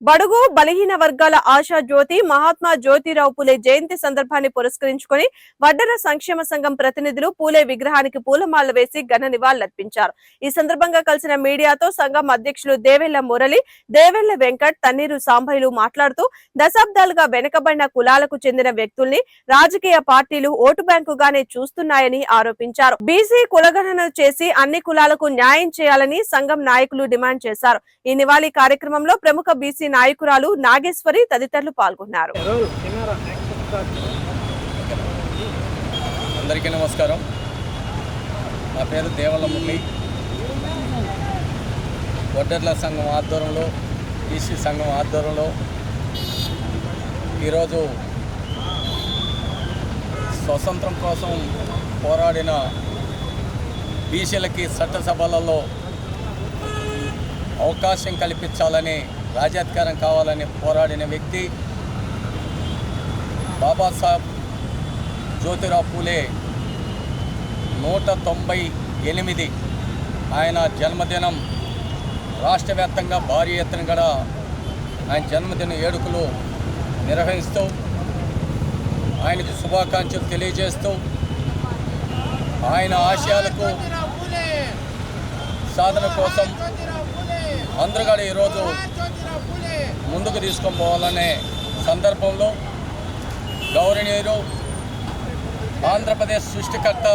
బడుగు బలహీన వర్గాల ఆశా జ్యోతి మహాత్మా జ్యోతిరావు పూలే జయంతి సందర్భాన్ని పురస్కరించుకొని వడ్డర సంక్షేమ సంఘం ప్రతినిధులు పూలే విగ్రహానికి పూలమాల వేసి ఘన నివాళులర్పించారు. ఈ సందర్భంగా కలిసిన మీడియాతో సంఘం అధ్యక్షులు దేవెళ్ల మురళి, దేవెళ్ల వెంకట్, తన్నీరు సాంబయ్యలు మాట్లాడుతూ దశాబ్దాలుగా వెనుకబడిన కులాలకు చెందిన వ్యక్తుల్ని రాజకీయ పార్టీలు ఓటు బ్యాంకుగానే చూస్తున్నాయని ఆరోపించారు. బీసీ కులగణన చేసి అన్ని కులాలకు న్యాయం చేయాలని సంఘం నాయకులు డిమాండ్ చేశారు. ఈ నివాళి కార్యక్రమంలో ప్రముఖ బీసీ నాయకురాలు నాగేశ్వరి తదితరులు పాల్గొన్నారు. అందరికీ నమస్కారం. నా పేరు దేవెళ్ల మురళి. వడ్డర్ల సంఘం ఆధ్వర్యంలో, బీసీ సంఘం ఆధ్వర్యంలో ఈరోజు స్వతంత్రం కోసం పోరాడిన బీసీలకి చట్టసభలలో అవకాశం కల్పించాలని, రాజ్యాధికారం కావాలని పోరాడిన వ్యక్తి బాబాసాహెబ్ జ్యోతిరావు పూలే 198 ఆయన జన్మదినం రాష్ట్ర వ్యాప్తంగా భారీ ఎత్తున కూడా ఆయన జన్మదిన వేడుకలు నిర్వహిస్తూ ఆయనకు శుభాకాంక్షలు తెలియజేస్తూ ఆయన ఆశయాలకు సాధన కోసం అందరూ కూడా ఈరోజు ముందుకు తీసుకొని పోవాలనే సందర్భంలో గౌరవనీయులు ఆంధ్రప్రదేశ్ సృష్టికర్త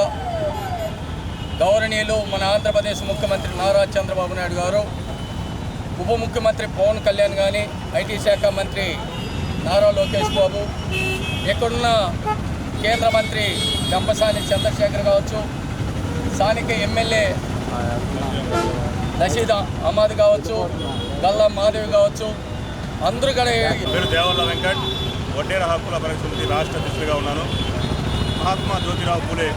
గౌరవనీయులు మన ఆంధ్రప్రదేశ్ ముఖ్యమంత్రి నారా చంద్రబాబు నాయుడు గారు, ఉప ముఖ్యమంత్రి పవన్ కళ్యాణ్ కానీ, ఐటీ శాఖ మంత్రి నారా లోకేష్ బాబు, ఇక్కడున్న కేంద్ర మంత్రి గంపసాని చంద్రశేఖర్ కావచ్చు, స్థానిక ఎమ్మెల్యే రషీద్ అహ్మద్ కావచ్చు, గల్లా మాధవి కావచ్చు, అందరూ కూడా. పేరు దేవెళ్ల వెంకట్, వడ్డేర హక్కుల పరిషత్ రాష్ట్ర అధ్యక్షుడిగా ఉన్నాను. మహాత్మా జ్యోతిరావు పూలే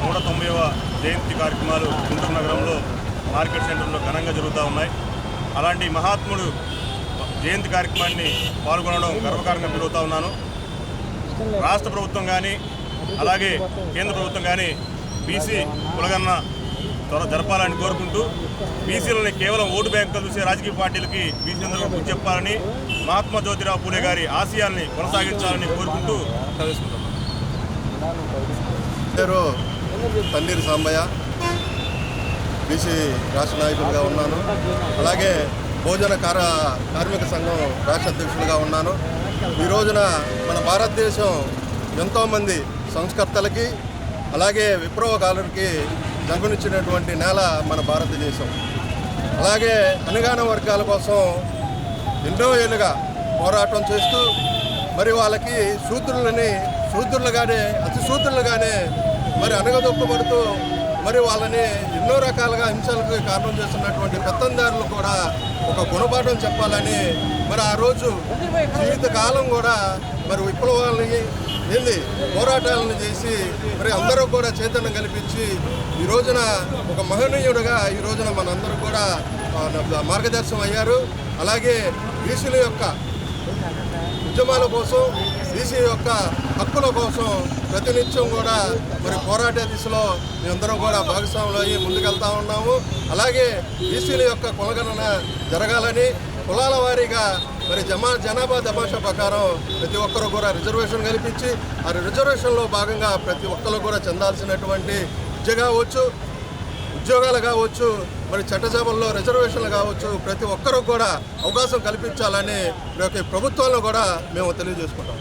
190వ జయంతి కార్యక్రమాలు గుంటూరు నగరంలో మార్కెట్ సెంటర్లో ఘనంగా జరుగుతూ ఉన్నాయి. అలాంటి మహాత్ముడు జయంతి కార్యక్రమాన్ని పాల్గొనడం గర్వకారంగా పెరుగుతూ ఉన్నాను. రాష్ట్ర ప్రభుత్వం కానీ, అలాగే కేంద్ర ప్రభుత్వం కానీ బీసీ కులగన్న త్వర జరపాలని కోరుకుంటూ, బీసీలని కేవలం ఓటు బ్యాంకులు చూసే రాజకీయ పార్టీలకి బీసీలందరూ గుర్తు చెప్పాలని, మహాత్మా జ్యోతిరావు పూలే గారి ఆశయాల్ని కొనసాగించాలని కోరుకుంటూ చదివిస్తున్నాను. పేరు తన్నీరు సాంబయ్య, బీసీ రాష్ట్ర నాయకులుగా ఉన్నాను. అలాగే భోజన కార్మిక సంఘం రాష్ట్ర అధ్యక్షులుగా ఉన్నాను. ఈ రోజున మన భారతదేశం ఎంతోమంది సంస్కర్తలకి, అలాగే విప్లవకారులకి జన్మనిచ్చినటువంటి నేల మన భారతదేశం. అలాగే అణగాన వర్గాల కోసం ఎన్నో ఏళ్ళుగా పోరాటం చేస్తూ మరి వాళ్ళకి శూద్రులుగానే అతి శూద్రులుగానే మరి అణగదొక్కబడుతూ మరి వాళ్ళని ఎన్నో రకాలుగా హింసలకు కారణం చేస్తున్నటువంటి పెత్తందారులు కూడా ఒక గుణపాఠం చెప్పాలని మరి ఆ రోజు జీవితకాలం కూడా మరి విప్లవాలని పోరాటాలను చేసి మరి అందరూ కూడా చైతన్యం కల్పించి ఈ రోజున ఒక మహనీయుడుగా ఈ రోజున మనందరూ కూడా మార్గదర్శనం అయ్యారు. అలాగే బీసీల యొక్క ఉద్యమాల కోసం, బీసీ యొక్క హక్కుల కోసం ప్రతినిత్యం కూడా మరి పోరాట దిశలో మేమందరం కూడా భాగస్వాములు అయ్యి ముందుకెళ్తా ఉన్నాము. అలాగే బీసీల యొక్క కులగణన జరగాలని, కులాల వారీగా మరి జనాభా తమాషా ప్రకారం ప్రతి ఒక్కరూ కూడా రిజర్వేషన్ కల్పించి ఆ రిజర్వేషన్లో భాగంగా ప్రతి ఒక్కరు కూడా చెందాల్సినటువంటి ఉద్యోగాలు కావచ్చు, మరి చట్టసభల్లో రిజర్వేషన్లు కావచ్చు, ప్రతి ఒక్కరూ కూడా అవకాశం కల్పించాలని ప్రభుత్వాలను కూడా మేము తెలియజేసుకుంటాం.